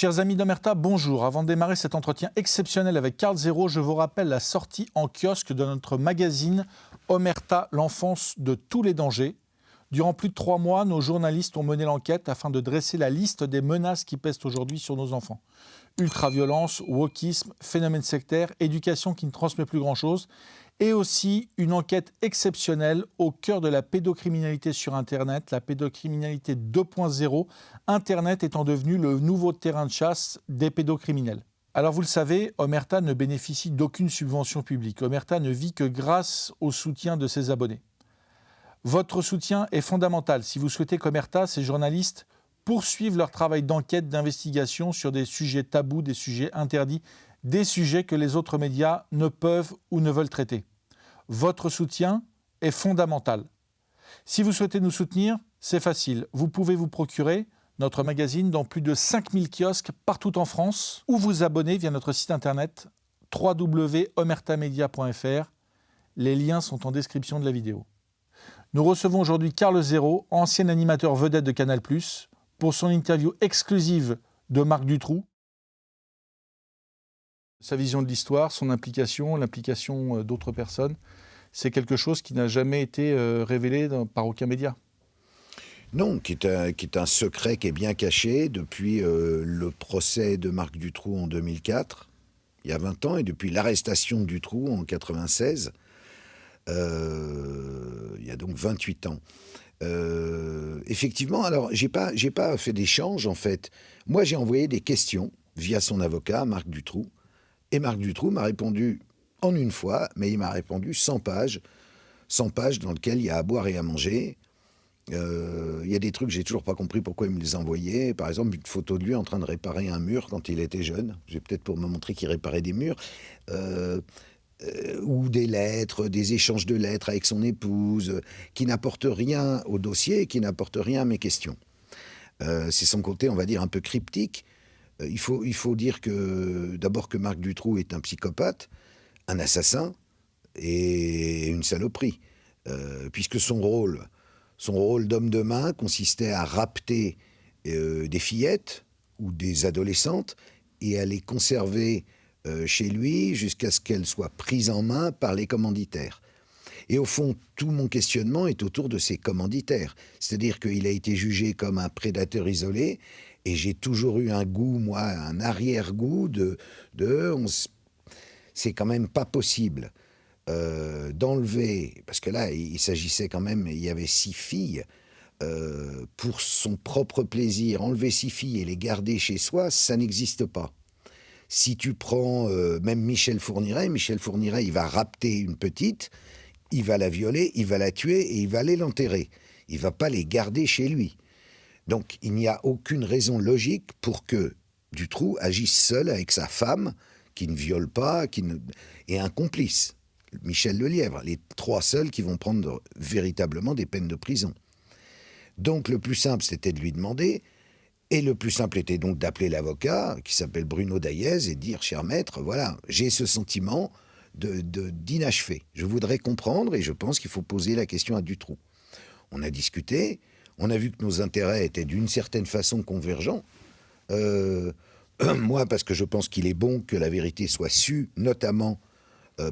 Chers amis d'Omerta, bonjour. Avant de démarrer cet entretien exceptionnel avec Karl Zéro, je vous rappelle la sortie en kiosque de notre magazine Omerta, l'enfance de tous les dangers. Durant plus de 3 mois, nos journalistes ont mené l'enquête afin de dresser la liste des menaces qui pèsent aujourd'hui sur nos enfants. Ultraviolence, wokisme, phénomène sectaire, éducation qui ne transmet plus grand-chose, et aussi une enquête exceptionnelle au cœur de la pédocriminalité sur Internet, la pédocriminalité 2.0, Internet étant devenu le nouveau terrain de chasse des pédocriminels. Alors vous le savez, Omerta ne bénéficie d'aucune subvention publique. Omerta ne vit que grâce au soutien de ses abonnés. Votre soutien est fondamental si vous souhaitez qu'Omerta, ses journalistes, poursuivent leur travail d'enquête, d'investigation sur des sujets tabous, des sujets interdits, des sujets que les autres médias ne peuvent ou ne veulent traiter. Votre soutien est fondamental. Si vous souhaitez nous soutenir, c'est facile. Vous pouvez vous procurer notre magazine dans plus de 5000 kiosques partout en France ou vous abonner via notre site internet www.omertamedia.fr. Les liens sont en description de la vidéo. Nous recevons aujourd'hui Karl Zéro, ancien animateur vedette de Canal+, pour son interview exclusive de Marc Dutroux. Sa vision de l'histoire, son implication, l'implication d'autres personnes, c'est quelque chose qui n'a jamais été révélé par aucun média. Non, qui est un secret qui est bien caché depuis le procès de Marc Dutroux en 2004, il y a 20 ans, et depuis l'arrestation de Dutroux en 1996, il y a donc 28 ans. Effectivement, alors j'ai pas fait d'échange en fait. Moi j'ai envoyé des questions via son avocat, Marc Dutroux, et Marc Dutroux m'a répondu en une fois, mais il m'a répondu 100 pages dans lesquelles il y a à boire et à manger. Il y a des trucs que j'ai toujours pas compris pourquoi il me les envoyait. Par exemple, une photo de lui en train de réparer un mur quand il était jeune. C'est peut-être pour me montrer qu'il réparait des murs. Ou des lettres, des échanges de lettres avec son épouse, qui n'apportent rien au dossier, qui n'apportent rien à mes questions. C'est son côté, on va dire, un peu cryptique. Il faut dire que, d'abord, que Marc Dutroux est un psychopathe, un assassin et une saloperie. Puisque son rôle d'homme de main consistait à rapter des fillettes ou des adolescentes et à les conserver chez lui jusqu'à ce qu'elles soient prises en main par les commanditaires. Et au fond, tout mon questionnement est autour de ces commanditaires. C'est-à-dire qu'il a été jugé comme un prédateur isolé et j'ai toujours eu un goût, moi, un arrière-goût c'est quand même pas possible d'enlever, parce que là, il s'agissait quand même, il y avait 6 filles, pour son propre plaisir, enlever 6 filles et les garder chez soi, ça n'existe pas. Si tu prends même Michel Fourniret, il va rapter une petite, il va la violer, il va la tuer et il va aller l'enterrer. Il ne va pas les garder chez lui. Donc il n'y a aucune raison logique pour que Dutroux agisse seul avec sa femme, qui ne viole pas, et un complice, Michel Lelièvre, les 3 seuls qui vont prendre véritablement des peines de prison. Donc le plus simple, c'était de lui demander. Et le plus simple était donc d'appeler l'avocat, qui s'appelle Bruno Daillez, et de dire, cher maître, voilà, j'ai ce sentiment d'inachevé. Je voudrais comprendre, et je pense qu'il faut poser la question à Dutroux. On a discuté, on a vu que nos intérêts étaient d'une certaine façon convergents. Moi, parce que je pense qu'il est bon que la vérité soit sue, notamment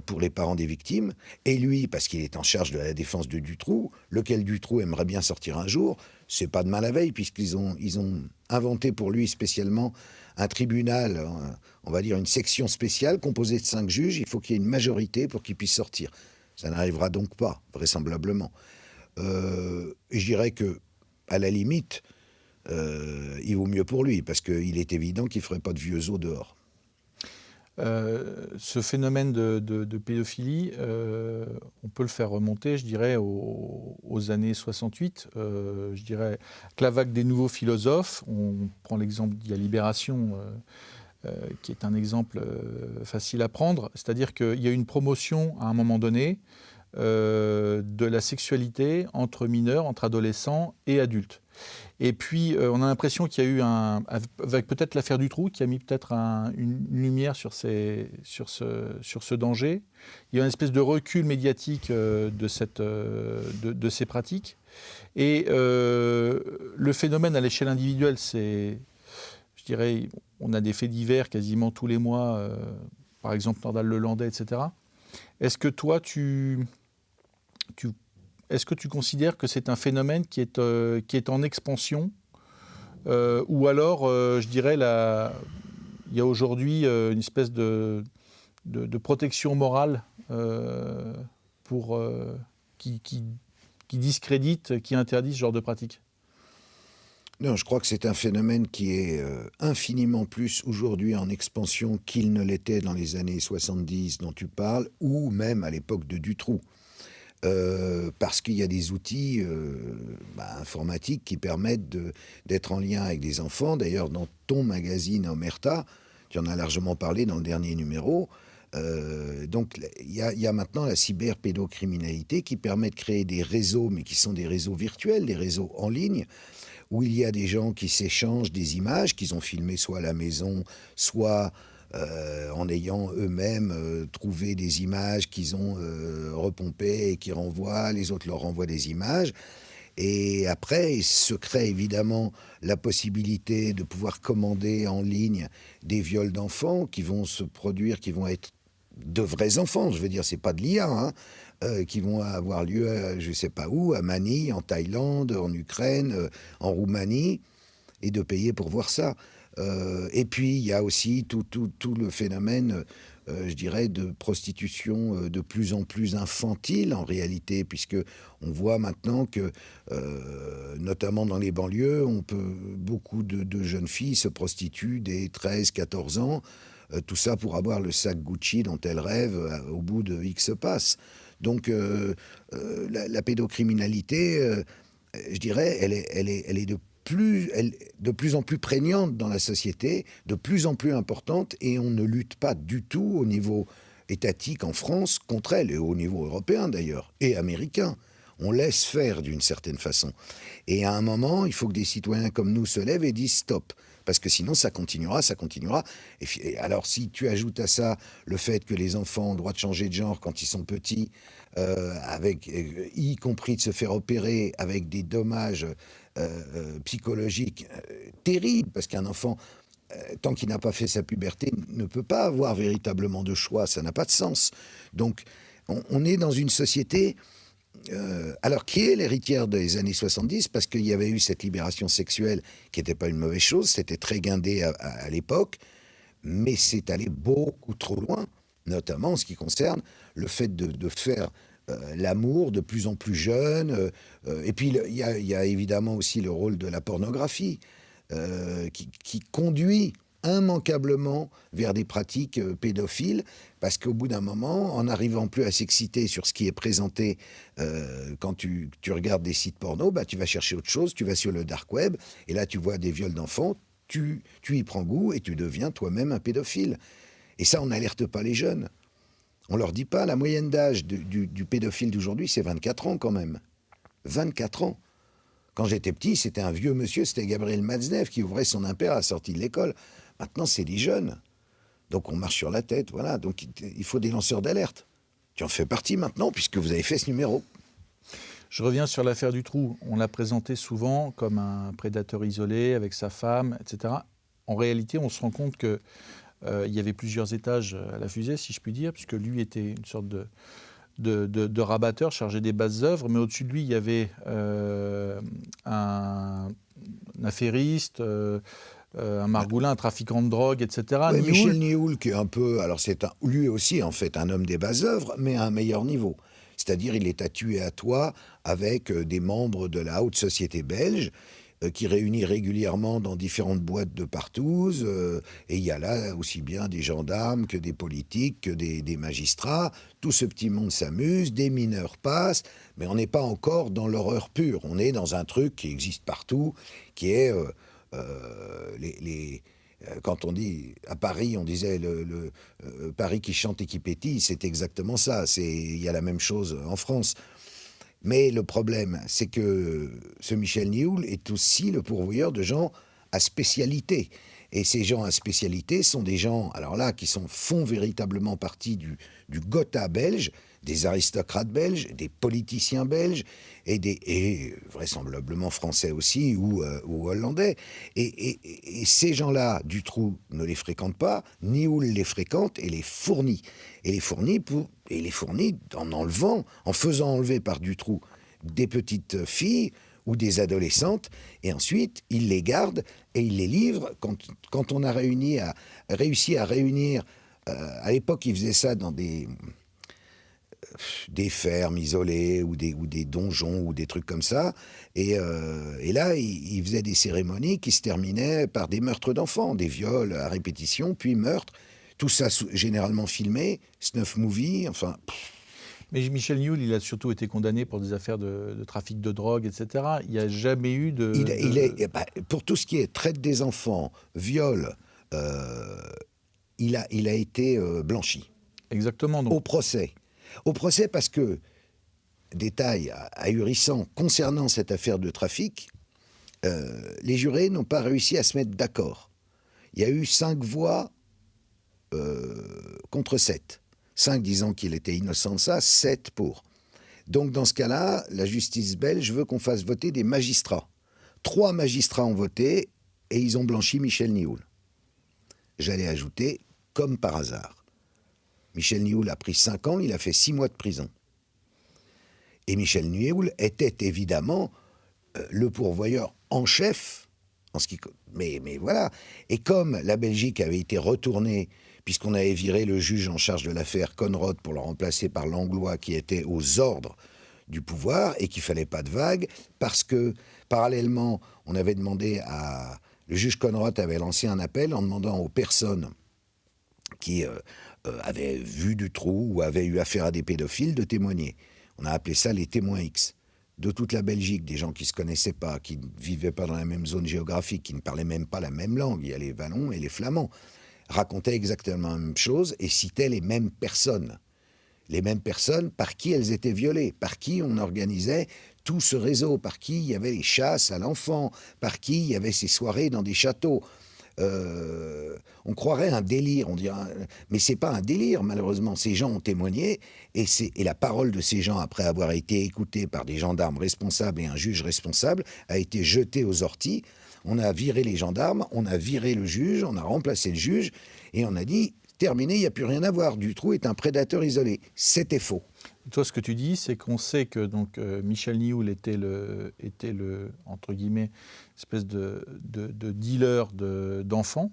pour les parents des victimes, et lui, parce qu'il est en charge de la défense de Dutroux, lequel Dutroux aimerait bien sortir un jour. C'est pas demain la veille, puisqu'ils ont inventé pour lui spécialement un tribunal, on va dire une section spéciale composée de 5 juges. Il faut qu'il y ait une majorité pour qu'il puisse sortir. Ça n'arrivera donc pas, vraisemblablement. Et je dirais que, à la limite, il vaut mieux pour lui, parce qu'il est évident qu'il ne ferait pas de vieux os dehors. Ce phénomène de pédophilie, on peut le faire remonter, je dirais, aux années 68. Je dirais que la vague des nouveaux philosophes, on prend l'exemple de la Libération, qui est un exemple facile à prendre, c'est-à-dire qu'il y a eu une promotion à un moment donné de la sexualité entre mineurs, entre adolescents et adultes. Et puis, on a l'impression qu'il y a eu, avec peut-être l'affaire Dutroux, qui a mis peut-être une lumière sur ce danger. Il y a une espèce de recul médiatique de ces pratiques. Et le phénomène à l'échelle individuelle, c'est, je dirais, on a des faits divers quasiment tous les mois, par exemple Nordal-Lelandais, etc. Est-ce que toi, est-ce que tu considères que c'est un phénomène qui est en expansion ou alors, je dirais, il y a aujourd'hui une espèce de protection morale qui discrédite, qui interdit ce genre de pratique? Non, je crois que c'est un phénomène qui est infiniment plus aujourd'hui en expansion qu'il ne l'était dans les années 70 dont tu parles, ou même à l'époque de Dutroux. Parce qu'il y a des outils informatiques qui permettent d'être en lien avec des enfants. D'ailleurs, dans ton magazine Omerta, tu en as largement parlé dans le dernier numéro. Donc, il y a maintenant la cyberpédocriminalité qui permet de créer des réseaux, mais qui sont des réseaux virtuels, des réseaux en ligne, où il y a des gens qui s'échangent des images qu'ils ont filmées soit à la maison, soit en ayant eux-mêmes trouvé des images qu'ils ont repompées et qui renvoient, les autres leur renvoient des images. Et après, il se crée évidemment la possibilité de pouvoir commander en ligne des viols d'enfants qui vont se produire, qui vont être de vrais enfants, je veux dire, c'est pas de l'IA, hein, qui vont avoir lieu, je sais pas où, à Manille, en Thaïlande, en Ukraine, en Roumanie, et de payer pour voir ça. Et puis, il y a aussi tout le phénomène, je dirais, de prostitution de plus en plus infantile, en réalité, puisque on voit maintenant que, notamment dans les banlieues, beaucoup de jeunes filles se prostituent dès 13-14 ans, tout ça pour avoir le sac Gucci dont elles rêvent au bout de X passes. Donc, la pédocriminalité, je dirais, elle est de plus en plus prégnante dans la société, de plus en plus importante, et on ne lutte pas du tout au niveau étatique en France contre elle, et au niveau européen d'ailleurs, et américain. On laisse faire d'une certaine façon. Et à un moment, il faut que des citoyens comme nous se lèvent et disent stop. Parce que sinon, ça continuera, ça continuera. Et alors, si tu ajoutes à ça le fait que les enfants ont le droit de changer de genre quand ils sont petits, y compris de se faire opérer avec des dommages psychologiques terribles, parce qu'un enfant, tant qu'il n'a pas fait sa puberté, ne peut pas avoir véritablement de choix, ça n'a pas de sens. Donc, on est dans une société... alors, qui est l'héritière des années 70 ? Parce qu'il y avait eu cette libération sexuelle qui n'était pas une mauvaise chose, c'était très guindé à l'époque, mais c'est allé beaucoup trop loin, notamment en ce qui concerne le fait de faire l'amour de plus en plus jeune. Et puis, il y a évidemment aussi le rôle de la pornographie, qui conduit immanquablement vers des pratiques pédophiles, parce qu'au bout d'un moment, en n'arrivant plus à s'exciter sur ce qui est présenté quand tu regardes des sites porno, tu vas chercher autre chose, tu vas sur le dark web, et là tu vois des viols d'enfants, tu y prends goût et tu deviens toi-même un pédophile. Et ça, on n'alerte pas les jeunes. On leur dit pas, la moyenne d'âge du pédophile d'aujourd'hui, c'est 24 ans quand même. 24 ans. Quand j'étais petit, c'était un vieux monsieur, c'était Gabriel Matzneff qui ouvrait son impair à la sortie de l'école. Maintenant, c'est des jeunes. Donc on marche sur la tête, voilà. Donc il faut des lanceurs d'alerte. Tu en fais partie maintenant, puisque vous avez fait ce numéro. Je reviens sur l'affaire Dutroux. On l'a présenté souvent comme un prédateur isolé avec sa femme, etc. En réalité, on se rend compte qu'il y avait plusieurs étages à la fusée, si je puis dire, puisque lui était une sorte de rabatteur chargé des basses œuvres, mais au-dessus de lui, il y avait un affairiste, un margoulin, un trafiquant de drogue, etc. Ouais, Michel Nihoul, qui est un peu... Alors, lui aussi, en fait, un homme des basses œuvres, mais à un meilleur niveau. C'est-à-dire, il est à tuer à toi avec des membres de la haute société belge qui réunit régulièrement dans différentes boîtes de partouze. Et il y a là aussi bien des gendarmes que des politiques, que des magistrats. Tout ce petit monde s'amuse, des mineurs passent, mais on n'est pas encore dans l'horreur pure. On est dans un truc qui existe partout, qui est... quand on dit à Paris, on disait Paris qui chante et qui pétille, c'est exactement ça. Il y a la même chose en France. Mais le problème, c'est que ce Michel Nihoul est aussi le pourvoyeur de gens à spécialité. Et ces gens à spécialité sont des gens, alors là, qui font véritablement partie du Gotha belge, des aristocrates belges, des politiciens belges, et vraisemblablement français aussi, ou hollandais. Et ces gens-là, Dutroux ne les fréquente pas, Nioul les fréquente et les fournit. Et les fournit, en faisant enlever par Dutroux des petites filles ou des adolescentes, et ensuite il les garde et il les livre. Quand on a réussi à réunir, à l'époque il faisait ça dans des fermes isolées ou des donjons ou des trucs comme ça, et là il faisait des cérémonies qui se terminaient par des meurtres d'enfants, des viols à répétition, puis meurtres, tout ça généralement filmé, snuff movie, enfin... Mais Michel Nioul, il a surtout été condamné pour des affaires de trafic de drogue, etc. Il n'y a jamais eu de... Pour tout ce qui est traite des enfants, viol, il a été blanchi. Exactement. Donc. Au procès. Au procès parce que, détail ahurissant concernant cette affaire de trafic, les jurés n'ont pas réussi à se mettre d'accord. Il y a eu 5 voix contre 7. 5 disant qu'il était innocent de ça, 7 pour. Donc dans ce cas-là, la justice belge veut qu'on fasse voter des magistrats. 3 magistrats ont voté et ils ont blanchi Michel Nioul. J'allais ajouter, comme par hasard. Michel Nioul a pris 5 ans, il a fait 6 mois de prison. Et Michel Nioul était évidemment le pourvoyeur en chef, mais voilà. Et comme la Belgique avait été retournée, puisqu'on avait viré le juge en charge de l'affaire Conrod pour le remplacer par Langlois, qui était aux ordres du pouvoir et qu'il ne fallait pas de vague, parce que, parallèlement, on avait demandé à... Le juge Conrod avait lancé un appel en demandant aux personnes qui avaient vu Dutroux ou avaient eu affaire à des pédophiles de témoigner. On a appelé ça les témoins X. De toute la Belgique, des gens qui ne se connaissaient pas, qui ne vivaient pas dans la même zone géographique, qui ne parlaient même pas la même langue, il y a les Wallons et les Flamands, racontaient exactement la même chose et citaient les mêmes personnes. Les mêmes personnes par qui elles étaient violées, par qui on organisait tout ce réseau, par qui il y avait les chasses à l'enfant, par qui il y avait ces soirées dans des châteaux. On croirait un délire, on dirait, mais c'est pas un délire, malheureusement. Ces gens ont témoigné et la parole de ces gens, après avoir été écoutée par des gendarmes responsables et un juge responsable, a été jetée aux orties. On a viré les gendarmes, on a viré le juge, on a remplacé le juge et on a dit terminé, il n'y a plus rien à voir. Dutroux est un prédateur isolé. C'était faux. Toi, ce que tu dis, c'est qu'on sait que donc, Michel Nioul était le, entre guillemets, espèce de dealer d'enfants.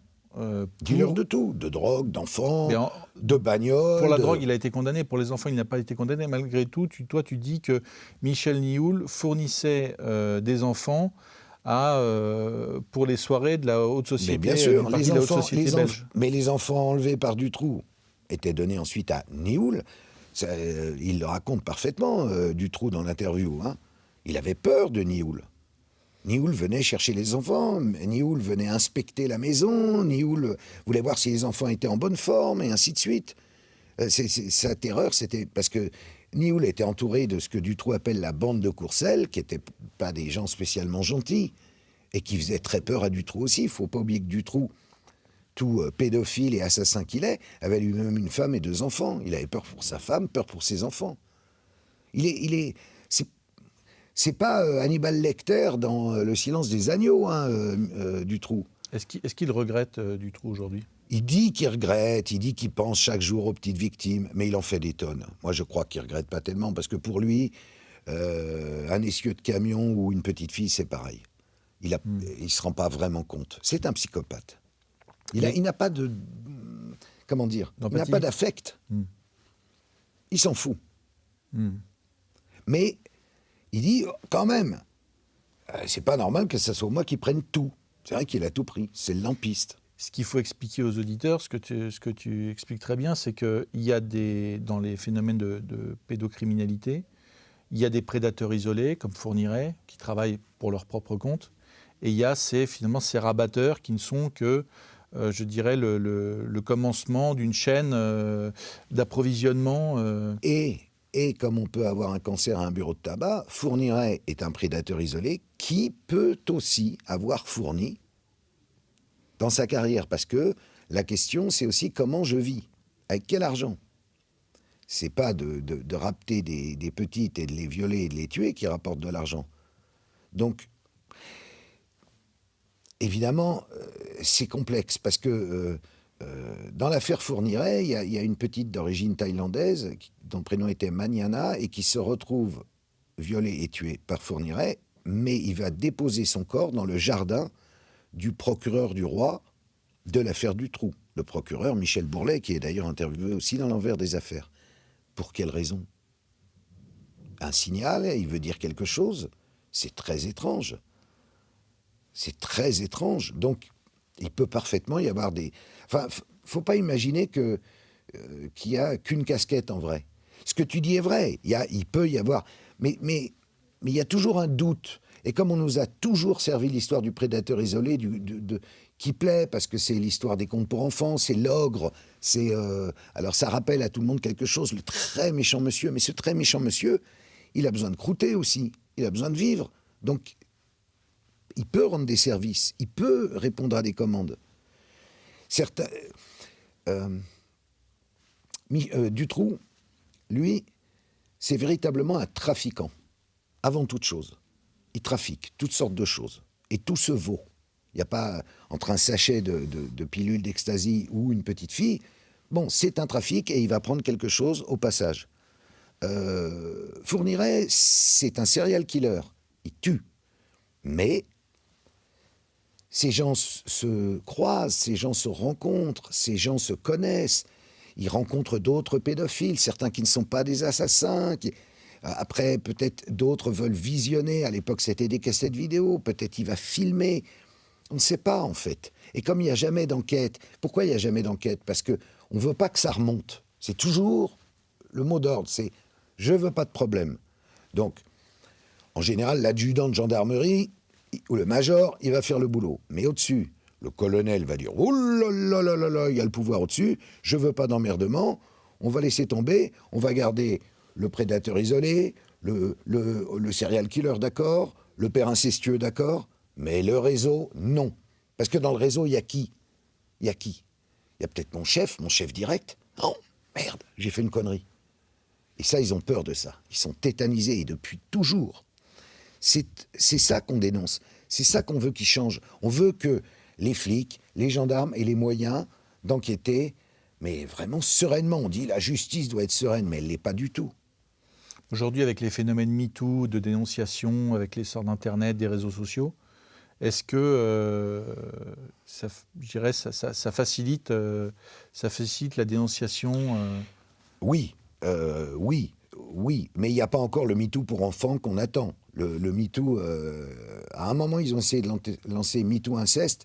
Dealer de tout, de drogue, d'enfants, de bagnoles. Pour la drogue, il a été condamné. Pour les enfants, il n'a pas été condamné. Malgré tout, toi, tu dis que Michel Nioul fournissait des enfants pour les soirées de la haute société. Mais bien sûr, mais les enfants enlevés par Dutroux étaient donnés ensuite à Nioul. Il le raconte parfaitement, Dutroux, dans l'interview. Hein. Il avait peur de Nioul. Nioul venait chercher les enfants, Nioul venait inspecter la maison, Nioul voulait voir si les enfants étaient en bonne forme, et ainsi de suite. Sa terreur, c'était parce que Nioul était entouré de ce que Dutroux appelle la bande de Courcelles, qui n'étaient pas des gens spécialement gentils, et qui faisaient très peur à Dutroux aussi. Il ne faut pas oublier que Dutroux, tout pédophile et assassin qu'il est, avait lui-même une femme et 2 enfants. Il avait peur pour sa femme, peur pour ses enfants. C'est pas Hannibal Lecter dans Le silence des agneaux, Dutroux. Est-ce qu'il regrette Dutroux aujourd'hui ? Il dit qu'il regrette, il dit qu'il pense chaque jour aux petites victimes, mais il en fait des tonnes. Moi, je crois qu'il regrette pas tellement, parce que pour lui, un essieu de camion ou une petite fille, c'est pareil. Il se rend pas vraiment compte. C'est un psychopathe. Il n'a pas de... Comment dire ? Il n'a pas d'affect. Il s'en fout. Mais il dit, quand même, c'est pas normal que ce soit moi qui prenne tout. C'est vrai qu'il a tout pris. C'est le lampiste. Ce qu'il faut expliquer aux auditeurs, ce que tu expliques très bien, c'est qu'il y a dans les phénomènes de pédocriminalité, il y a des prédateurs isolés, comme Fourniret, qui travaillent pour leur propre compte, et il y a finalement ces rabatteurs qui ne sont que, je dirais, le commencement d'une chaîne d'approvisionnement. Et comme on peut avoir un cancer à un bureau de tabac, Fourniret est un prédateur isolé qui peut aussi avoir fourni dans sa carrière. Parce que la question, c'est aussi comment je vis, avec quel argent. C'est pas de rapter des petites et de les violer et de les tuer qui rapporte de l'argent. Donc, évidemment, c'est complexe parce que dans l'affaire Fourniret, il y a une petite d'origine thaïlandaise dont le prénom était Maniana et qui se retrouve violée et tuée par Fourniret, mais il va déposer son corps dans le jardin du procureur du roi de l'affaire Dutroux, le procureur Michel Bourlet, qui est d'ailleurs interviewé aussi dans l'envers des affaires. Pour quelle raison? Un signal, il veut dire quelque chose. C'est très étrange. C'est très étrange. Donc, il peut parfaitement y avoir des... Enfin, faut pas imaginer qu'il y a qu'une casquette en vrai. Ce que tu dis est vrai. Il peut y avoir... Mais il y a toujours un doute. Et comme on nous a toujours servi l'histoire du prédateur isolé, qui plaît, parce que c'est l'histoire des contes pour enfants, c'est l'ogre, c'est... alors ça rappelle à tout le monde quelque chose, le très méchant monsieur. Mais ce très méchant monsieur, il a besoin de croûter aussi. Il a besoin de vivre. Donc, il peut rendre des services. Il peut répondre à des commandes. Certains... Dutroux, lui, c'est véritablement un trafiquant. Avant toute chose. Il trafique toutes sortes de choses. Et tout se vaut. Il n'y a pas entre un sachet de pilules d'ecstasy ou une petite fille. Bon, c'est un trafic et il va prendre quelque chose au passage. Fourniret, c'est un serial killer. Il tue. Mais ces gens se croisent, ces gens se rencontrent, ces gens se connaissent. Ils rencontrent d'autres pédophiles, certains qui ne sont pas des assassins. Après, peut-être d'autres veulent visionner. À l'époque, c'était des cassettes vidéo. Peut-être il va filmer. On ne sait pas, en fait. Et comme il n'y a jamais d'enquête, pourquoi il n'y a jamais d'enquête? Parce qu'on ne veut pas que ça remonte. C'est toujours le mot d'ordre, c'est « je ne veux pas de problème ». Donc, en général, l'adjudant de gendarmerie ou le major, il va faire le boulot. Mais au-dessus, le colonel va dire « oh là là là là là, il y a le pouvoir au-dessus, je ne veux pas d'emmerdement, on va laisser tomber, on va garder le prédateur isolé, le serial killer, d'accord, le père incestueux, d'accord, mais le réseau, non. Parce que dans le réseau, il y a qui? Il y a qui? Il y a peut-être mon chef direct. Oh, merde, j'ai fait une connerie. » Et ça, ils ont peur de ça. Ils sont tétanisés, et depuis toujours. C'est ça qu'on dénonce. C'est ça qu'on veut qu'ils changent. On veut que les flics, les gendarmes aient les moyens d'enquêter, mais vraiment sereinement. On dit la justice doit être sereine, mais elle ne l'est pas du tout. Aujourd'hui, avec les phénomènes MeToo, de dénonciation, avec l'essor d'Internet, des réseaux sociaux, est-ce que ça facilite la dénonciation Oui, oui. Mais il n'y a pas encore le MeToo pour enfants qu'on attend. Le MeToo, à un moment, ils ont essayé de lancer MeToo inceste.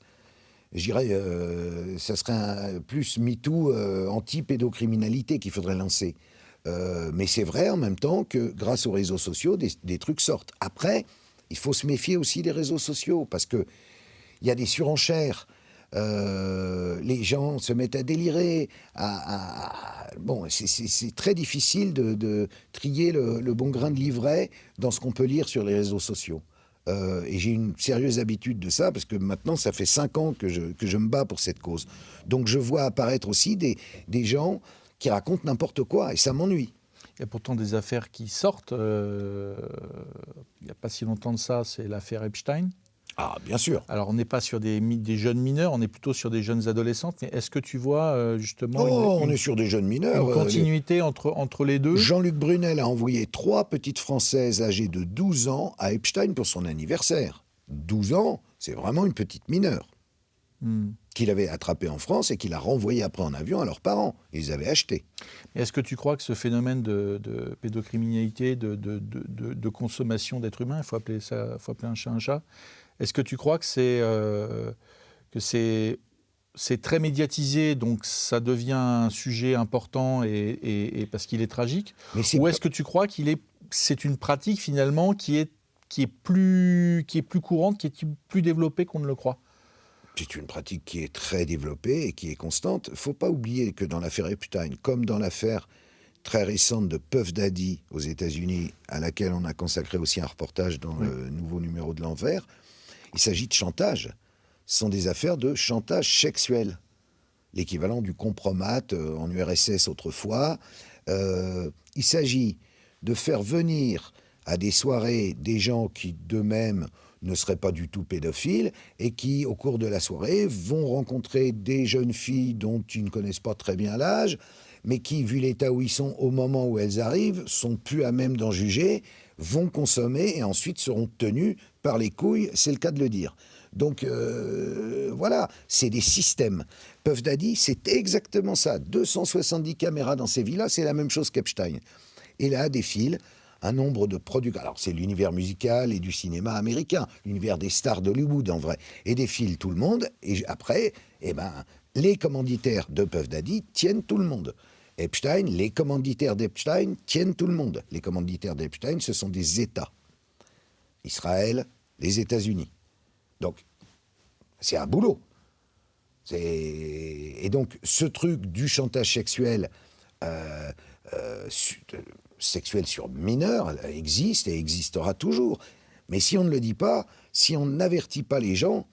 Je dirais, ça serait plus MeToo anti-pédocriminalité qu'il faudrait lancer. Mais c'est vrai en même temps que grâce aux réseaux sociaux, des trucs sortent. Après, il faut se méfier aussi des réseaux sociaux parce qu'il y a des surenchères. Les gens se mettent à délirer. Bon, c'est très difficile de trier le bon grain de livret dans ce qu'on peut lire sur les réseaux sociaux. Et j'ai une sérieuse habitude de ça, parce que maintenant, ça fait 5 ans que je me bats pour cette cause. Donc je vois apparaître aussi des gens qui racontent n'importe quoi, et ça m'ennuie. Il y a pourtant des affaires qui sortent. Il n'y a pas si longtemps de ça, c'est l'affaire Epstein. Ah, bien sûr. Alors, on n'est pas sur des jeunes mineurs, on est plutôt sur des jeunes adolescentes. Mais est-ce que tu vois justement on est sur des jeunes mineurs. Une continuité entre les deux? Jean-Luc Brunel a envoyé 3 petites Françaises âgées de 12 ans à Epstein pour son anniversaire. 12 ans, c'est vraiment une petite mineure. Qu'il avait attrapée en France et qu'il a renvoyée après en avion à leurs parents. Ils avaient acheté. Est-ce que tu crois que ce phénomène de pédocriminalité, de consommation d'êtres humains, il faut appeler un chat un chat, est-ce que tu crois que c'est très médiatisé, donc ça devient un sujet important et parce qu'il est tragique, ou est-ce que tu crois c'est une pratique finalement qui est plus courante, qui est plus développée qu'on ne le croit? C'est une pratique qui est très développée et qui est constante. Il ne faut pas oublier que dans l'affaire Epstein, comme dans l'affaire très récente de Puff Daddy aux États-Unis, à laquelle on a consacré aussi un reportage dans le nouveau numéro de l'Envers, il s'agit de chantage. Ce sont des affaires de chantage sexuel. L'équivalent du compromat en URSS autrefois. Il s'agit de faire venir à des soirées des gens qui d'eux-mêmes ne seraient pas du tout pédophiles et qui, au cours de la soirée, vont rencontrer des jeunes filles dont ils ne connaissent pas très bien l'âge, mais qui, vu l'état où ils sont au moment où elles arrivent, sont plus à même d'en juger, vont consommer et ensuite seront tenus par les couilles, c'est le cas de le dire. Donc voilà, c'est des systèmes. Puff Daddy, c'est exactement ça. 270 caméras dans ces villas, c'est la même chose qu'Epstein. Et là, défilent un nombre de producteurs. Alors, c'est l'univers musical et du cinéma américain, l'univers des stars d'Hollywood, en vrai. Et défile tout le monde. Et après, les commanditaires de Puff Daddy tiennent tout le monde. Epstein, les commanditaires d'Epstein tiennent tout le monde. Les commanditaires d'Epstein, ce sont des États. Israël, les États-Unis. Donc, c'est un boulot. Et donc, ce truc du chantage sexuel, sexuel sur mineurs existe et existera toujours. Mais si on ne le dit pas, si on n'avertit pas les gens,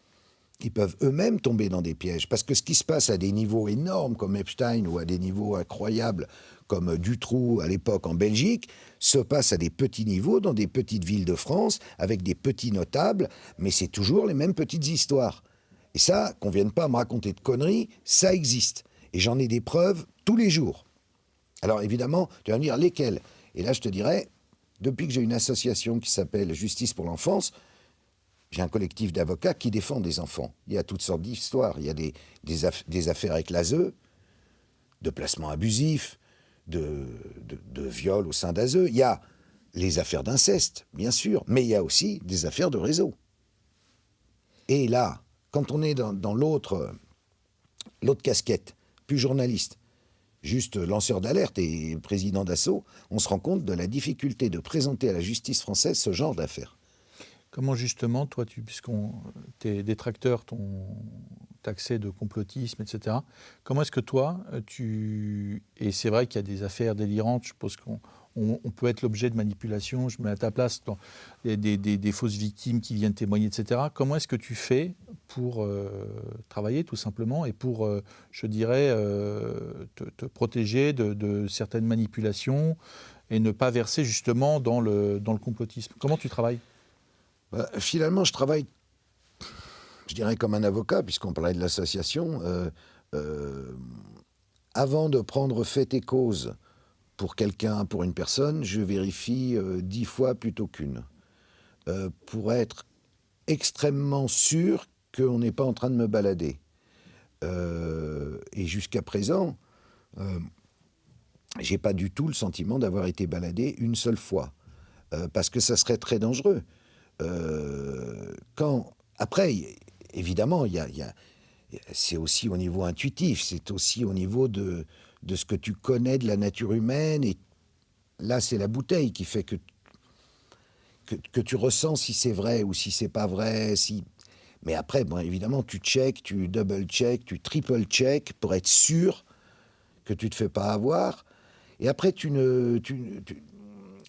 ils peuvent eux-mêmes tomber dans des pièges. Parce que ce qui se passe à des niveaux énormes comme Epstein ou à des niveaux incroyables comme Dutroux à l'époque en Belgique, se passe à des petits niveaux dans des petites villes de France avec des petits notables, mais c'est toujours les mêmes petites histoires. Et ça, qu'on ne vienne pas me raconter de conneries, ça existe. Et j'en ai des preuves tous les jours. Alors évidemment, tu vas me dire lesquelles ? Et là, je te dirais, depuis que j'ai une association qui s'appelle Justice pour l'enfance, j'ai un collectif d'avocats qui défend des enfants. Il y a toutes sortes d'histoires. Il y a des affaires avec l'ASE, de placement abusif, de viol au sein d'ASE. Il y a les affaires d'inceste, bien sûr, mais il y a aussi des affaires de réseau. Et là, quand on est dans l'autre casquette, plus journaliste, juste lanceur d'alerte et président d'assaut, on se rend compte de la difficulté de présenter à la justice française ce genre d'affaires. Comment justement, toi, tes détracteurs t'ont taxé de complotisme, etc. Comment est-ce que toi, et c'est vrai qu'il y a des affaires délirantes, je suppose qu'on peut être l'objet de manipulation, je mets à ta place des fausses victimes qui viennent témoigner, etc. Comment est-ce que tu fais pour travailler tout simplement et pour, je dirais, te protéger de certaines manipulations et ne pas verser justement dans le complotisme? Comment tu travailles? Finalement, je travaille, je dirais, comme un avocat, puisqu'on parlait de l'association. Avant de prendre fait et cause pour quelqu'un, pour une personne, je vérifie 10 fois plutôt qu'une. Pour être extrêmement sûr qu'on n'est pas en train de me balader. Et jusqu'à présent, j'ai pas du tout le sentiment d'avoir été baladé une seule fois. Parce que ça serait très dangereux. Après, évidemment, c'est aussi au niveau intuitif, c'est aussi au niveau de ce que tu connais de la nature humaine. Et là, c'est la bouteille qui fait que tu ressens si c'est vrai ou si c'est pas vrai. Mais après, bon, évidemment, tu check, tu double-check, tu triple-check pour être sûr que tu te fais pas avoir. Et après,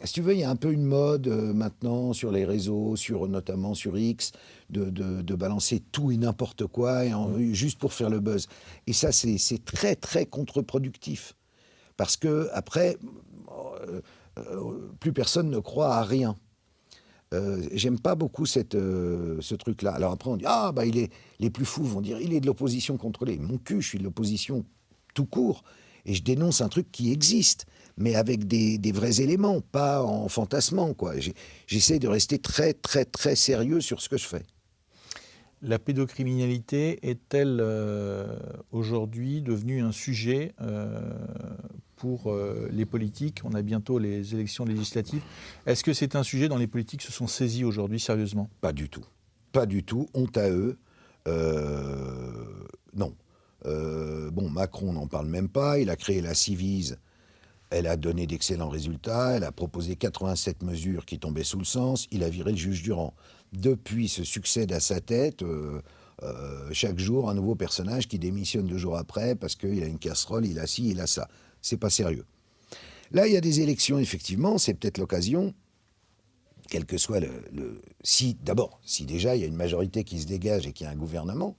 si tu veux, il y a un peu une mode maintenant sur les réseaux, notamment sur X, de balancer tout et n'importe quoi juste pour faire le buzz. Et ça, c'est très, très contre-productif. Parce que après, plus personne ne croit à rien. J'aime pas beaucoup ce truc-là. Alors après, on dit, les plus fous vont dire, il est de l'opposition contrôlée. Mon cul, je suis de l'opposition tout court. Et je dénonce un truc qui existe, mais avec des vrais éléments, pas en fantasmant, quoi. J'essaie de rester très, très, très sérieux sur ce que je fais. La pédocriminalité est-elle aujourd'hui devenue un sujet pour les politiques? On a bientôt les élections législatives. Est-ce que c'est un sujet dont les politiques se sont saisis aujourd'hui sérieusement? Pas du tout. Pas du tout. Honte à eux. Non. Macron n'en parle même pas. Il a créé la Civise. Elle a donné d'excellents résultats. Elle a proposé 87 mesures qui tombaient sous le sens. Il a viré le juge Durand. Depuis, se succède à sa tête chaque jour un nouveau personnage qui démissionne 2 jours après parce qu'il a une casserole, il a ci, il a ça. C'est pas sérieux. Là, il y a des élections, effectivement. C'est peut-être l'occasion, quel que soit si déjà il y a une majorité qui se dégage et qu'il y a un gouvernement.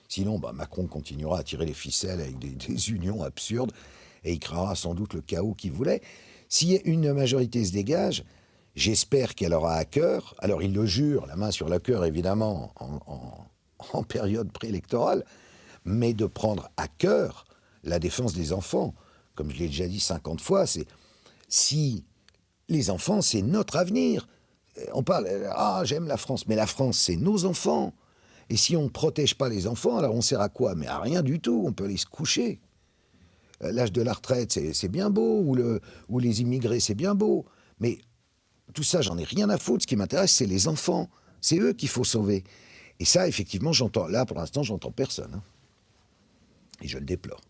Sinon, Macron continuera à tirer les ficelles avec des unions absurdes. et il créera sans doute le chaos qu'il voulait. Si une majorité se dégage, j'espère qu'elle aura à cœur, alors il le jure, la main sur le cœur évidemment, en période préélectorale, mais de prendre à cœur la défense des enfants. Comme je l'ai déjà dit 50 fois, si les enfants, c'est notre avenir. On parle, j'aime la France, mais la France, c'est nos enfants. Et si on ne protège pas les enfants, alors on sert à quoi? Mais à rien du tout, on peut aller se coucher. L'âge de la retraite, c'est bien beau, ou les immigrés, c'est bien beau. Mais tout ça, j'en ai rien à foutre. Ce qui m'intéresse, c'est les enfants. C'est eux qu'il faut sauver. Et ça, effectivement, j'entends. Là, pour l'instant, j'entends personne. Hein. Et je le déplore.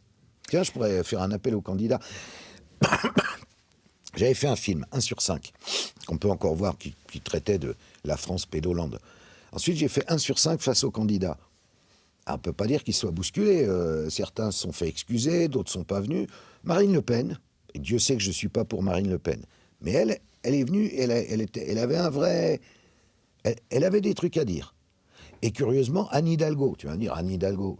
Tiens, je pourrais faire un appel aux candidats. J'avais fait un film, 1 sur 5, qu'on peut encore voir, qui traitait de la France pédolande. Ensuite, j'ai fait 1 sur 5 face aux candidats. On ne peut pas dire qu'ils soient bousculés. Certains se sont fait excuser, d'autres ne sont pas venus. Marine Le Pen, et Dieu sait que je ne suis pas pour Marine Le Pen, mais elle est venue, elle avait un vrai... Elle avait des trucs à dire. Et curieusement, Anne Hidalgo, tu vas me dire, Anne Hidalgo,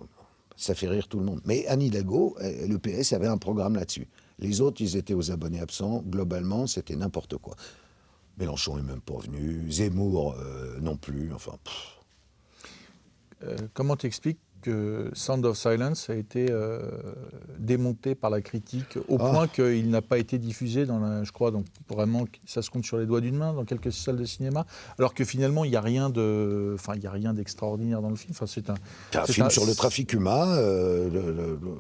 ça fait rire tout le monde. Mais Anne Hidalgo, le PS avait un programme là-dessus. Les autres, ils étaient aux abonnés absents. Globalement, c'était n'importe quoi. Mélenchon n'est même pas venu. Zemmour, non plus. Enfin... Comment t'expliques que Sound of Silence a été démonté par la critique au point qu'il n'a pas été diffusé je crois, donc vraiment, ça se compte sur les doigts d'une main dans quelques salles de cinéma, alors que finalement, il n'y a rien d'extraordinaire dans le film. Enfin, c'est un film sur le trafic humain.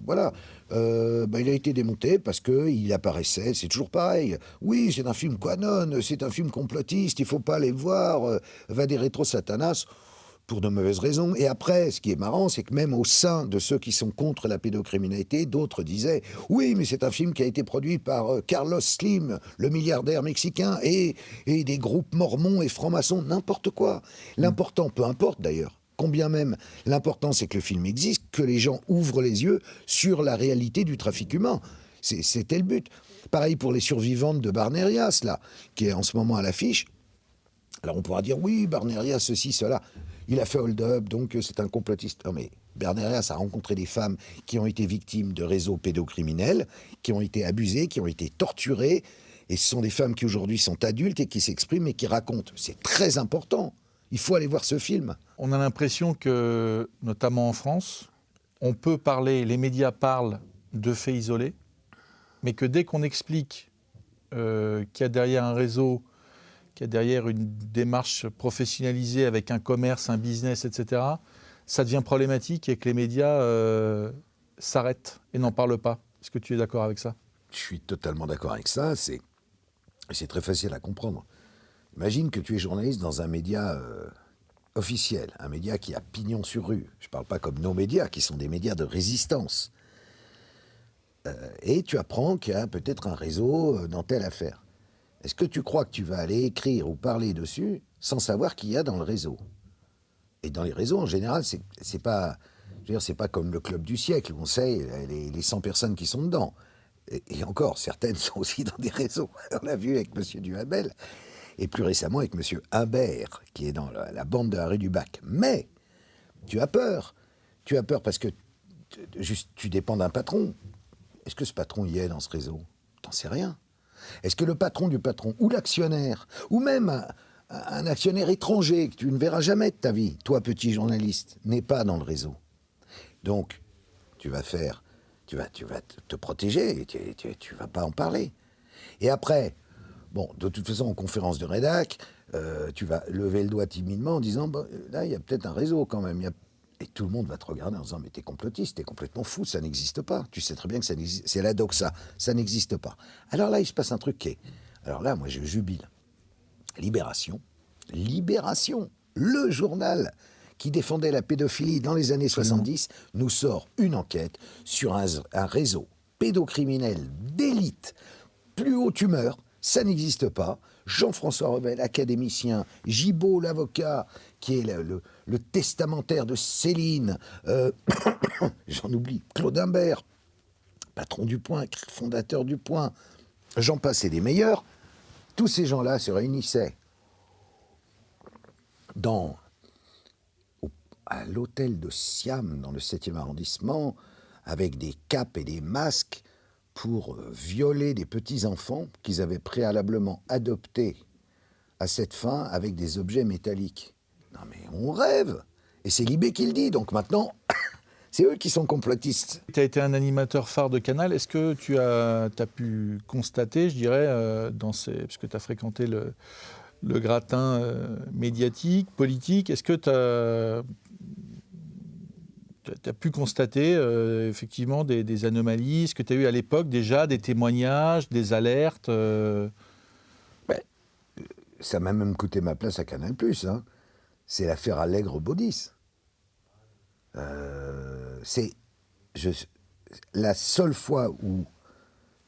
Voilà. Il a été démonté parce qu'il apparaissait, c'est toujours pareil. Oui, c'est un film QAnon, c'est un film complotiste, il ne faut pas aller le voir, va des rétro Satanas. Pour de mauvaises raisons. Et après, ce qui est marrant, c'est que même au sein de ceux qui sont contre la pédocriminalité, d'autres disaient « Oui, mais c'est un film qui a été produit par Carlos Slim, le milliardaire mexicain, et des groupes mormons et francs-maçons, n'importe quoi. » L'important, peu importe d'ailleurs, combien même, l'important c'est que le film existe, que les gens ouvrent les yeux sur la réalité du trafic humain. C'était le but. Pareil pour les survivantes de Barnerias, là, qui est en ce moment à l'affiche. Alors on pourra dire « Oui, Barnerias, ceci, cela ». Il a fait hold-up, donc c'est un complotiste. Non mais Barnerias a rencontré des femmes qui ont été victimes de réseaux pédocriminels, qui ont été abusées, qui ont été torturées. Et ce sont des femmes qui aujourd'hui sont adultes et qui s'expriment et qui racontent. C'est très important. Il faut aller voir ce film. On a l'impression que, notamment en France, on peut parler, les médias parlent de faits isolés, mais que dès qu'on explique qu'il y a derrière un réseau, qu'il y a derrière une démarche professionnalisée avec un commerce, un business, etc., ça devient problématique et que les médias s'arrêtent et n'en parlent pas. Est-ce que tu es d'accord avec ça? Je suis totalement d'accord avec ça. C'est très facile à comprendre. Imagine que tu es journaliste dans un média officiel, un média qui a pignon sur rue. Je ne parle pas comme nos médias, qui sont des médias de résistance. Et tu apprends qu'il y a peut-être un réseau dans telle affaire. Est-ce que tu crois que tu vas aller écrire ou parler dessus sans savoir qu'il y a dans le réseau? Et dans les réseaux, en général, c'est pas comme le club du siècle, où on sait les 100 personnes qui sont dedans. Et encore, certaines sont aussi dans des réseaux. On l'a vu avec M. Duhamel, et plus récemment avec M. Imbert, qui est dans la bande de la rue du Bac. Mais tu as peur. Tu as peur parce que tu dépends d'un patron. Est-ce que ce patron y est dans ce réseau? T'en sais rien. Est-ce que le patron du patron, ou l'actionnaire, ou même un actionnaire étranger que tu ne verras jamais de ta vie, toi petit journaliste, n'est pas dans le réseau? Donc, tu vas te protéger, et tu vas pas en parler. Et après, bon, de toute façon, en conférence de rédac, tu vas lever le doigt timidement en disant, là, il y a peut-être un réseau quand même. Et tout le monde va te regarder en disant, mais t'es complotiste, t'es complètement fou, ça n'existe pas. Tu sais très bien que ça n'existe, c'est la doxa, ça n'existe pas. Alors là, il se passe un truc qui est... Alors là, moi, je jubile. Libération, le journal qui défendait la pédophilie dans les années 70, nous sort une enquête sur un réseau pédocriminel d'élite, plus haute humeur, ça n'existe pas. Jean-François Revel, académicien, Gibault, l'avocat, qui est le testamentaire de Céline, j'en oublie, Claude Imbert, patron du Point, fondateur du Point, j'en passe et des meilleurs. Tous ces gens-là se réunissaient à l'hôtel de Siam, dans le 7e arrondissement, avec des capes et des masques, pour violer des petits-enfants qu'ils avaient préalablement adoptés à cette fin avec des objets métalliques. Non mais on rêve. Et c'est Libé qui le dit, donc maintenant, c'est eux qui sont complotistes. Tu as été un animateur phare de Canal. Est-ce que tu as pu constater, je dirais, parce que tu as fréquenté le gratin médiatique, politique, est-ce que tu as pu constater effectivement des anomalies? Est-ce que tu as eu à l'époque déjà des témoignages, des alertes Ça m'a même coûté ma place à Canal+. Hein. C'est l'affaire Allègre-Baudis. C'est la seule fois où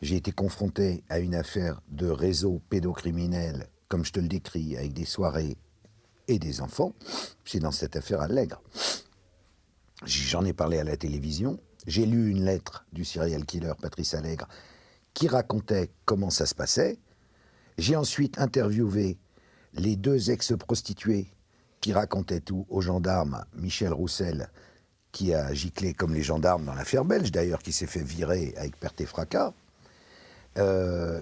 j'ai été confronté à une affaire de réseau pédocriminel, comme je te le décris, avec des soirées et des enfants, c'est dans cette affaire Allègre. J'en ai parlé à la télévision, j'ai lu une lettre du serial killer Patrice Allègre qui racontait comment ça se passait. J'ai ensuite interviewé les 2 ex-prostituées qui racontaient tout aux gendarmes, Michel Roussel, qui a giclé comme les gendarmes dans l'affaire belge, d'ailleurs, qui s'est fait virer avec perte et fracas.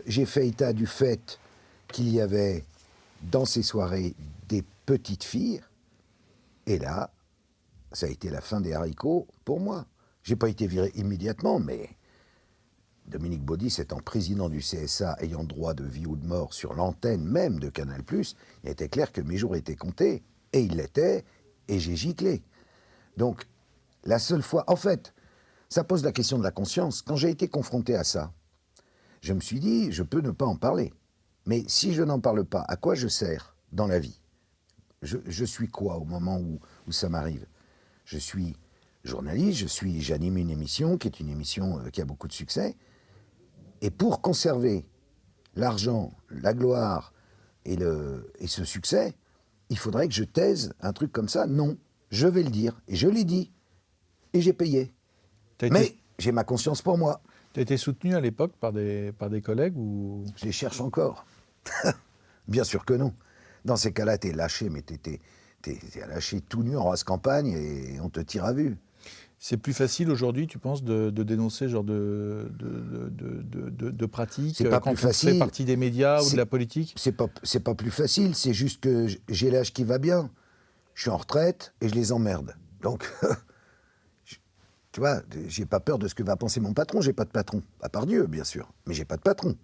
J'ai fait état du fait qu'il y avait dans ces soirées des petites filles, et là, ça a été la fin des haricots pour moi. J'ai pas été viré immédiatement, mais Dominique Baudis étant président du CSA, ayant droit de vie ou de mort sur l'antenne même de Canal+, il était clair que mes jours étaient comptés, et ils l'étaient, et j'ai giclé. Donc, la seule fois... En fait, ça pose la question de la conscience. Quand j'ai été confronté à ça, je me suis dit, je peux ne pas en parler. Mais si je n'en parle pas, à quoi je sers dans la vie? Je suis quoi au moment où ça m'arrive? Je suis journaliste, j'anime une émission qui est une émission qui a beaucoup de succès. Et pour conserver l'argent, la gloire et ce succès, il faudrait que je taise un truc comme ça. Non, je vais le dire. Et je l'ai dit. Et j'ai payé. Mais j'ai ma conscience pour moi. Tu as été soutenu à l'époque par des collègues ou... Je les cherche encore. Bien sûr que non. Dans ces cas-là, t'es lâché, mais t'es lâché tout nu en race campagne et on te tire à vue. C'est plus facile aujourd'hui, tu penses, de dénoncer ce genre de pratiques pas quand plus on facile. fait partie des médias ou de la politique? C'est pas plus facile, c'est juste que j'ai l'âge qui va bien. Je suis en retraite et je les emmerde. Donc, tu vois, j'ai pas peur de ce que va penser mon patron. J'ai pas de patron, à part Dieu, bien sûr, mais j'ai pas de patron.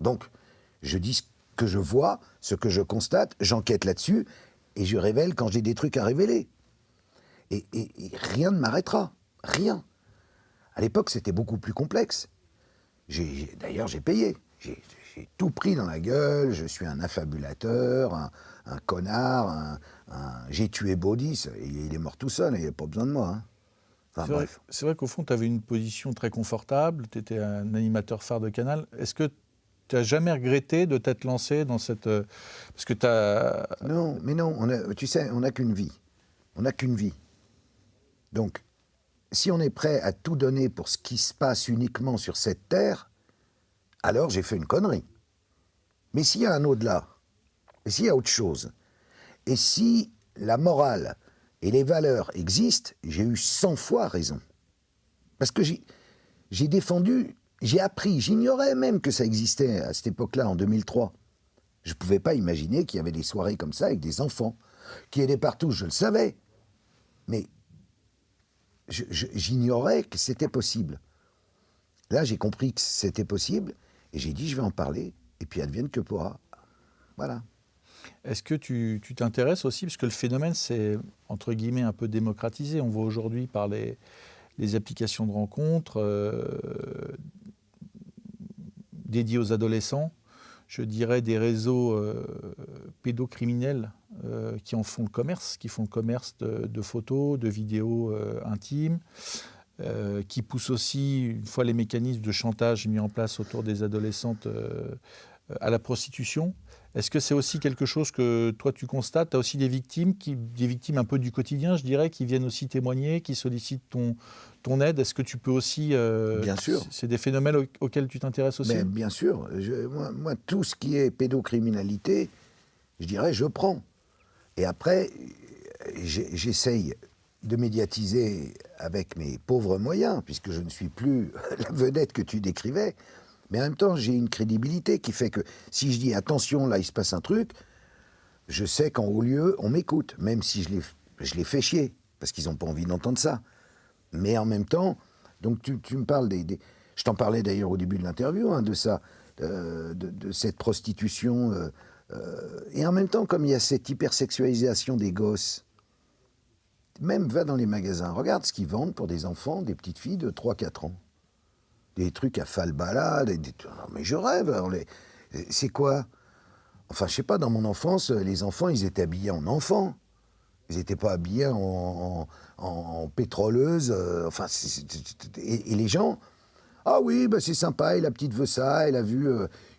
Donc, je dis ce que je vois, ce que je constate, j'enquête là-dessus et je révèle quand j'ai des trucs à révéler. Et rien ne m'arrêtera. Rien. À l'époque, c'était beaucoup plus complexe. D'ailleurs, j'ai payé. J'ai tout pris dans la gueule. Je suis un affabulateur, un connard. J'ai tué Baudis. Il est mort tout seul. Il n'y a pas besoin de moi. Hein. Enfin, bref. C'est vrai qu'au fond, tu avais une position très confortable. Tu étais un animateur phare de Canal. Est-ce que tu n'as jamais regretté de t'être lancé dans cette... Parce que tu as... Non, mais non. Tu sais, on n'a qu'une vie. On n'a qu'une vie. Donc, si on est prêt à tout donner pour ce qui se passe uniquement sur cette terre, alors j'ai fait une connerie. Mais s'il y a un au-delà, et s'il y a autre chose, et si la morale et les valeurs existent, j'ai eu 100 fois raison. Parce que j'ai défendu, j'ai appris, j'ignorais même que ça existait à cette époque-là, en 2003. Je ne pouvais pas imaginer qu'il y avait des soirées comme ça avec des enfants, qui aidaient partout, je le savais. Mais j'ignorais que c'était possible. Là, j'ai compris que c'était possible, et j'ai dit, je vais en parler, et puis advienne que pourra. Voilà. Est-ce que tu t'intéresses aussi, parce que le phénomène s'est, entre guillemets, un peu démocratisé. On voit aujourd'hui par les applications de rencontres dédiées aux adolescents, je dirais des réseaux pédocriminels qui en font le commerce, qui font le commerce de photos, de vidéos intimes, qui poussent aussi, une fois les mécanismes de chantage mis en place autour des adolescentes, à la prostitution. Est-ce que c'est aussi quelque chose que toi tu constates? Tu as aussi des victimes un peu du quotidien, je dirais, qui viennent aussi témoigner, qui sollicitent ton aide. Est-ce que tu peux aussi... Bien sûr. C'est des phénomènes auxquels tu t'intéresses aussi? Mais bien sûr. Moi, tout ce qui est pédocriminalité, je dirais, je prends. Et après, j'essaye de médiatiser avec mes pauvres moyens, puisque je ne suis plus la vedette que tu décrivais. Mais en même temps, j'ai une crédibilité qui fait que si je dis attention, là, il se passe un truc, je sais qu'en haut lieu, on m'écoute, même si je les fais chier, parce qu'ils n'ont pas envie d'entendre ça. Mais en même temps, donc tu me parles je t'en parlais d'ailleurs au début de l'interview, hein, de ça, de cette prostitution. Et en même temps, comme il y a cette hypersexualisation des gosses, même va dans les magasins, regarde ce qu'ils vendent pour des enfants, des petites filles de 3-4 ans. Des trucs à falbala, non, mais je rêve. C'est quoi? Enfin, je sais pas, dans mon enfance, les enfants, ils étaient habillés en enfants. Ils n'étaient pas habillés en pétroleuse. Et les gens, ah oui, bah c'est sympa, et la petite veut ça, elle a vu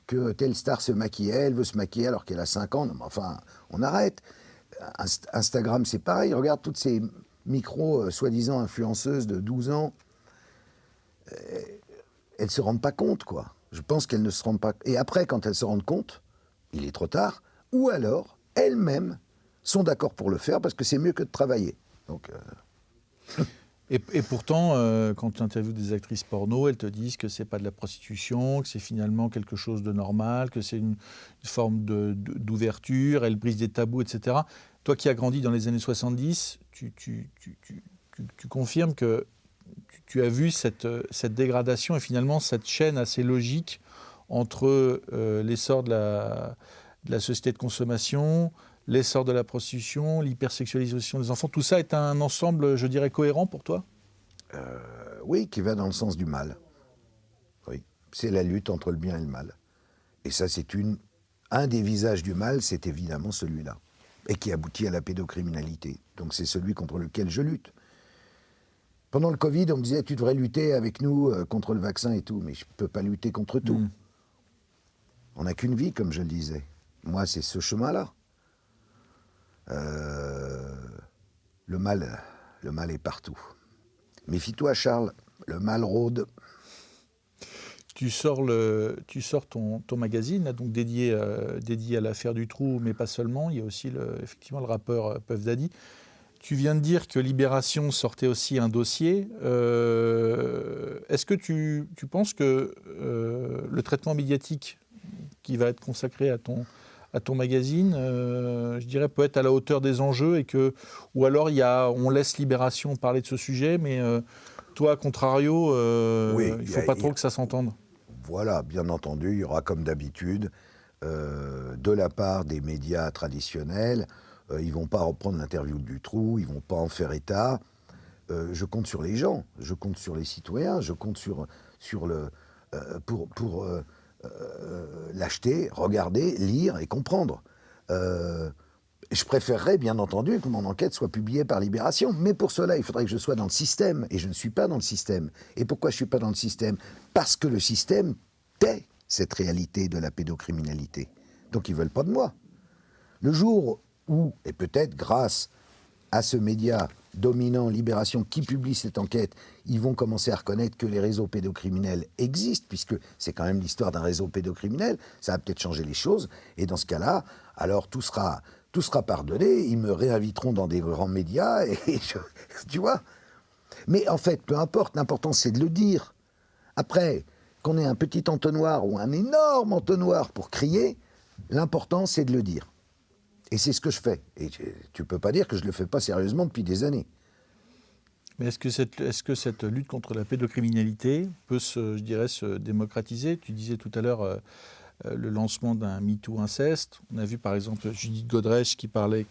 que telle star se maquillait, elle veut se maquiller alors qu'elle a 5 ans. Non, mais enfin, on arrête. Instagram, c'est pareil. Regarde toutes ces soi-disant influenceuses de 12 ans. Elles ne se rendent pas compte, quoi. Je pense qu'elles ne se rendent pas... Et après, quand elles se rendent compte, il est trop tard. Ou alors, elles-mêmes sont d'accord pour le faire parce que c'est mieux que de travailler. Donc... Et pourtant, quand tu interviews des actrices porno, elles te disent que c'est pas de la prostitution, que c'est finalement quelque chose de normal, que c'est une forme d'ouverture, elles brisent des tabous, etc. Toi qui as grandi dans les années 70, tu confirmes que tu as vu cette dégradation et finalement cette chaîne assez logique entre l'essor de la société de consommation, l'essor de la prostitution, l'hypersexualisation des enfants, tout ça est un ensemble, je dirais, cohérent pour toi ? Oui, qui va dans le sens du mal. Oui, c'est la lutte entre le bien et le mal. Et ça, c'est un des visages du mal, c'est évidemment celui-là. Et qui aboutit à la pédocriminalité. Donc c'est celui contre lequel je lutte. Pendant le Covid, on me disait, tu devrais lutter avec nous contre le vaccin et tout. Mais je ne peux pas lutter contre tout. On n'a qu'une vie, comme je le disais. Moi, c'est ce chemin-là. Le mal est partout. Méfie-toi, Charles, le mal rôde. Tu sors ton magazine, là, donc dédié à l'affaire du trou, mais pas seulement. Il y a aussi effectivement le rappeur Puff Daddy. Tu viens de dire que Libération sortait aussi un dossier. Est-ce que tu penses que le traitement médiatique qui va être consacré à ton magazine, je dirais, peut être à la hauteur des enjeux ou alors on laisse Libération parler de ce sujet, mais toi, à contrario, oui, il ne faut pas trop que ça s'entende. Voilà, bien entendu, il y aura comme d'habitude, de la part des médias traditionnels, ils ne vont pas reprendre l'interview du trou, ils ne vont pas en faire état. Je compte sur les gens, je compte sur les citoyens, je compte sur pour l'acheter, regarder, lire et comprendre. Je préférerais, bien entendu, que mon enquête soit publiée par Libération. Mais pour cela, il faudrait que je sois dans le système. Et je ne suis pas dans le système. Et pourquoi je ne suis pas dans le système ? Parce que le système tait cette réalité de la pédocriminalité. Donc ils ne veulent pas de moi. Le jour où, et peut-être grâce à ce média dominant, Libération, qui publie cette enquête, ils vont commencer à reconnaître que les réseaux pédocriminels existent, puisque c'est quand même l'histoire d'un réseau pédocriminel, ça va peut-être changer les choses, et dans ce cas-là, alors tout sera pardonné, ils me réinviteront dans des grands médias, tu vois. Mais en fait, peu importe, l'important c'est de le dire. Après, qu'on ait un petit entonnoir ou un énorme entonnoir pour crier, l'important c'est de le dire. Et c'est ce que je fais. Et tu ne peux pas dire que je ne le fais pas sérieusement depuis des années. Mais est-ce que cette lutte contre la pédocriminalité peut se démocratiser ? Tu disais tout à l'heure le lancement d'un MeToo inceste. On a vu par exemple Judith Godrèche qui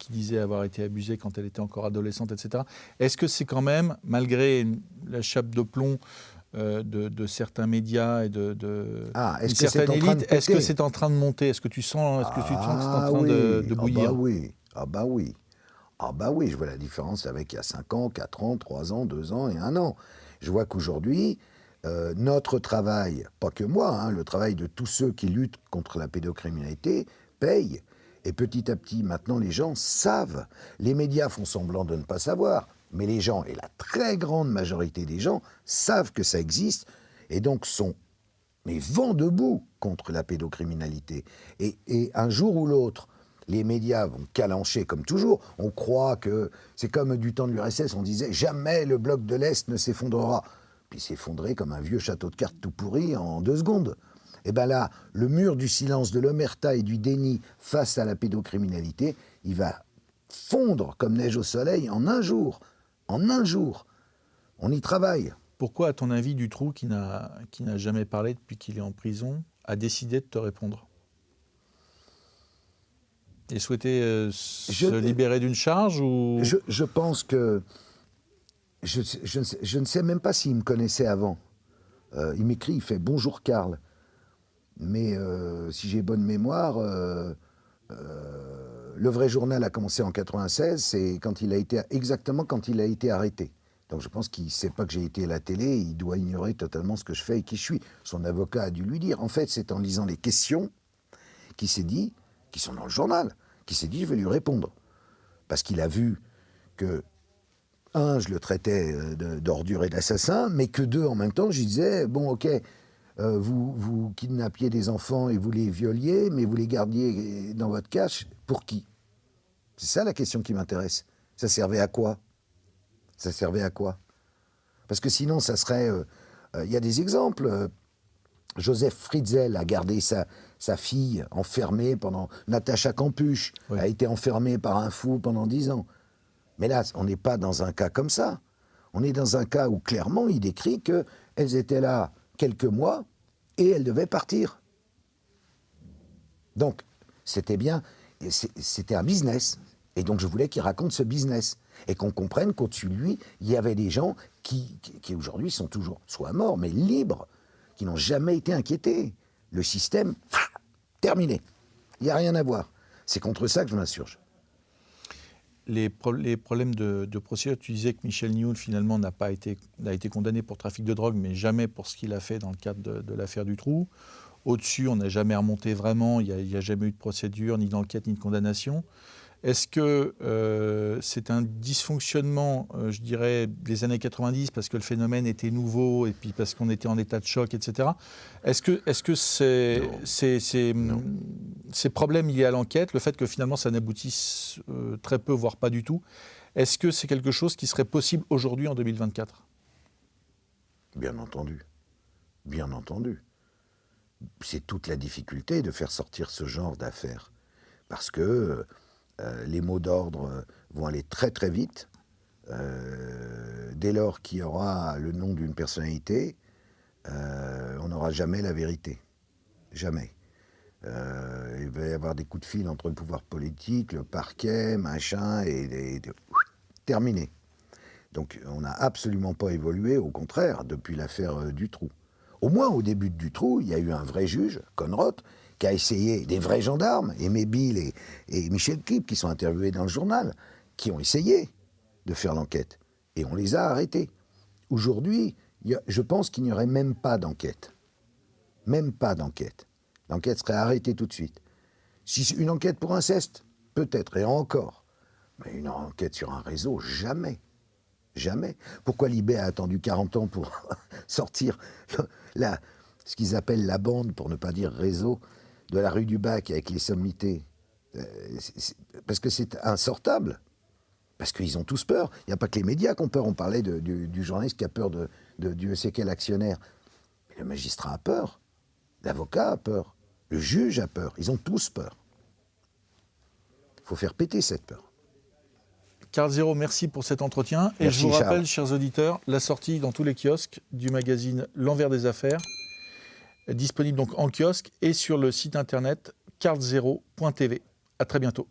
disait avoir été abusée quand elle était encore adolescente, etc. Est-ce que c'est quand même, malgré la chape de plomb de certains médias et de certaines élites, est-ce que c'est en train de monter ? Est-ce que tu sens que c'est en train de bouillir ? Ah bah oui, je vois la différence avec il y a 5 ans, 4 ans, 3 ans, 2 ans et 1 an. Je vois qu'aujourd'hui, notre travail, pas que moi, hein, le travail de tous ceux qui luttent contre la pédocriminalité, paye. Et petit à petit, maintenant, les gens savent. Les médias font semblant de ne pas savoir. Mais les gens, et la très grande majorité des gens, savent que ça existe et donc sont vent debout contre la pédocriminalité. Et un jour ou l'autre, Les médias vont calancher comme toujours. On croit que c'est comme du temps de l'URSS, on disait jamais le bloc de l'Est ne s'effondrera. Puis il s'est effondré comme un vieux château de cartes tout pourri en 2 secondes. Et bien là, le mur du silence, de l'omerta et du déni face à la pédocriminalité, il va fondre comme neige au soleil en un jour. En un jour. On y travaille. Pourquoi, à ton avis, Dutroux, qui n'a jamais parlé depuis qu'il est en prison, a décidé de te répondre et souhaitait se libérer d'une charge ou... Je pense que... Je ne sais même pas s'il me connaissait avant. Il m'écrit, il fait « Bonjour Karl ». Mais si j'ai bonne mémoire, le vrai journal a commencé en 96, c'est exactement quand il a été arrêté. Donc je pense qu'il ne sait pas que j'ai été à la télé, il doit ignorer totalement ce que je fais et qui je suis. Son avocat a dû lui dire. En fait, c'est en lisant les questions qu'il s'est dit, qui sont dans le journal, qu'il s'est dit je vais lui répondre. Parce qu'il a vu que, 1, je le traitais d'ordure et d'assassin, mais que 2, en même temps, je lui disais, bon ok, vous kidnappiez des enfants et vous les violiez, mais vous les gardiez dans votre cache, pour qui? C'est ça la question qui m'intéresse. Ça servait à quoi? Ça servait à quoi? Parce que sinon, ça serait... Il y a des exemples. Joseph Fritzl a gardé sa fille enfermée pendant... Natacha Kampusch a été enfermée par un fou pendant 10 ans. Mais là, on n'est pas dans un cas comme ça. On est dans un cas où, clairement, il décrit qu'elles étaient là quelques mois et elles devaient partir. Donc, c'était bien... C'était un business. Et donc, je voulais qu'il raconte ce business. Et qu'on comprenne qu'au-dessus de lui, il y avait des gens qui aujourd'hui sont toujours soit morts, mais libres, qui n'ont jamais été inquiétés. Le système, terminé. Il n'y a rien à voir. C'est contre ça que je m'insurge. Les problèmes de procédure, tu disais que Michel Nioul, finalement, a été condamné pour trafic de drogue, mais jamais pour ce qu'il a fait dans le cadre de l'affaire Dutroux. Au-dessus, on n'a jamais remonté vraiment, il n'y a jamais eu de procédure, ni d'enquête, ni de condamnation. Est-ce que c'est un dysfonctionnement, je dirais, des années 90, parce que le phénomène était nouveau, et puis parce qu'on était en état de choc, etc. Est-ce que ces problèmes liés à l'enquête, le fait que finalement ça n'aboutisse très peu, voire pas du tout, est-ce que c'est quelque chose qui serait possible aujourd'hui en 2024 ? Bien entendu. Bien entendu. C'est toute la difficulté de faire sortir ce genre d'affaires. Parce que... les mots d'ordre vont aller très très vite. Dès lors qu'il y aura le nom d'une personnalité, on n'aura jamais la vérité. Jamais. Il va y avoir des coups de fil entre le pouvoir politique, le parquet, machin, et terminé. Donc on n'a absolument pas évolué, au contraire, depuis l'affaire Dutroux. Au moins au début de Dutroux, il y a eu un vrai juge, Conrott, qui a essayé, des vrais gendarmes, Aimé Bill et Michel Clip, qui sont interviewés dans le journal, qui ont essayé de faire l'enquête. Et on les a arrêtés. Aujourd'hui, je pense qu'il n'y aurait même pas d'enquête. Même pas d'enquête. L'enquête serait arrêtée tout de suite. Si une enquête pour inceste, peut-être, et encore. Mais une enquête sur un réseau, jamais. Jamais. Pourquoi Libé a attendu 40 ans pour sortir ce qu'ils appellent la bande, pour ne pas dire réseau, de la rue du Bac avec les sommités? Parce que c'est insortable. Parce qu'ils ont tous peur. Il n'y a pas que les médias qui ont peur. On parlait du journaliste qui a peur de Dieu sait quel actionnaire. Mais le magistrat a peur. L'avocat a peur. Le juge a peur. Ils ont tous peur. Il faut faire péter cette peur. Karl Zéro, merci pour cet entretien. Et Merci, je vous rappelle, Charles. chers auditeurs, la sortie dans tous les kiosques du magazine L'Envers des Affaires, disponible donc en kiosque et sur le site internet karlzero.tv. À très bientôt.